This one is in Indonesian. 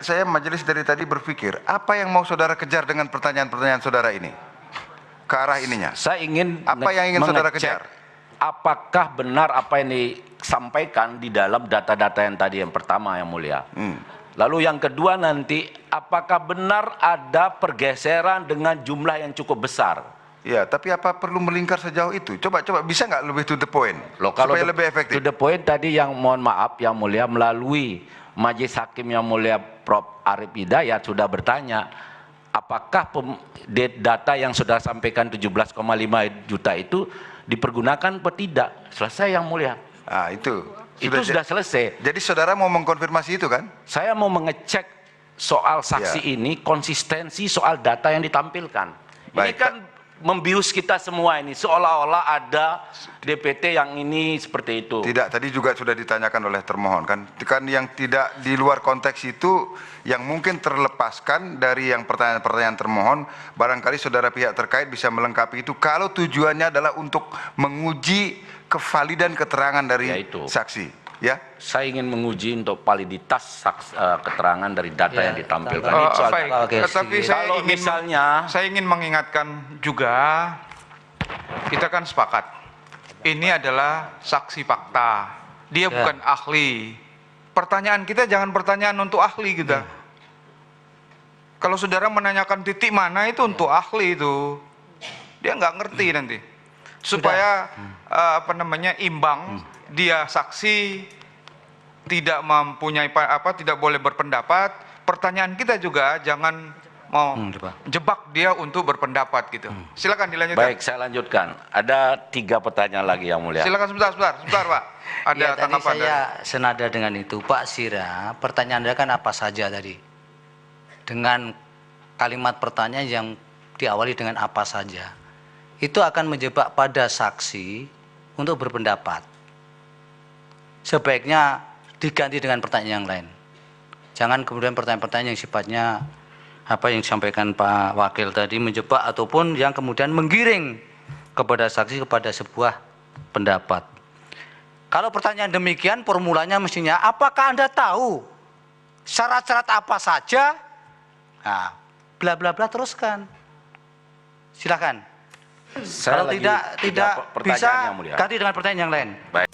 Saya majelis dari tadi berpikir, apa yang mau saudara kejar dengan pertanyaan-pertanyaan saudara ini? Ke arah ininya. Saya ingin apa yang ingin saudara kejar? Apakah benar apa yang disampaikan di dalam data-data yang tadi yang pertama yang mulia. Lalu yang kedua nanti, apakah benar ada pergeseran dengan jumlah yang cukup besar? Ya, tapi apa perlu melingkar sejauh itu? Coba bisa nggak lebih to the point? Loh, kalau supaya lebih efektif. To the point tadi yang mohon maaf yang mulia melalui Majelis Hakim yang mulia Prof. Arief Hidayat sudah bertanya, apakah data yang sudah sampaikan 17,5 juta itu dipergunakan atau tidak? Selesai yang mulia. Ah, itu sudah selesai. Jadi saudara mau mengkonfirmasi itu kan? Saya mau mengecek soal saksi ini, konsistensi soal data yang ditampilkan. Ini kan membius kita semua ini, seolah-olah ada DPT yang ini seperti itu. Tidak, tadi juga sudah ditanyakan oleh termohon kan yang tidak di luar konteks itu, yang mungkin terlepaskan dari yang pertanyaan-pertanyaan termohon, barangkali saudara pihak terkait bisa melengkapi itu kalau tujuannya adalah untuk menguji kevalidan keterangan dari saksi. Ya, saya ingin menguji untuk validitas keterangan dari data yang ditampilkan. Tapi saya ingin mengingatkan juga, kita kan sepakat, ini adalah saksi fakta, dia bukan ahli. Pertanyaan kita jangan pertanyaan untuk ahli kita. Kalau saudara menanyakan titik mana itu untuk ahli itu, dia nggak ngerti nanti. Supaya imbang. Dia saksi, tidak mempunyai tidak boleh berpendapat. Pertanyaan kita juga jangan mau jebak dia untuk berpendapat gitu. Silakan dilanjutkan. Baik, saya lanjutkan. Ada 3 pertanyaan lagi yang mulia. Silakan sebentar Pak. Ada tanggapan saya senada dengan itu, Pak Sira. Pertanyaan Anda kan apa saja tadi? Dengan kalimat pertanyaan yang diawali dengan apa saja, itu akan menjebak pada saksi untuk berpendapat. Sebaiknya diganti dengan pertanyaan yang lain. Jangan kemudian pertanyaan-pertanyaan yang sifatnya apa yang disampaikan Pak Wakil tadi menjebak ataupun yang kemudian menggiring kepada saksi kepada sebuah pendapat. Kalau pertanyaan demikian, formulanya mestinya apakah Anda tahu syarat-syarat apa saja? Nah, bla bla bla teruskan. Silakan. Kalau tidak bisa ganti dengan pertanyaan yang lain. Baik.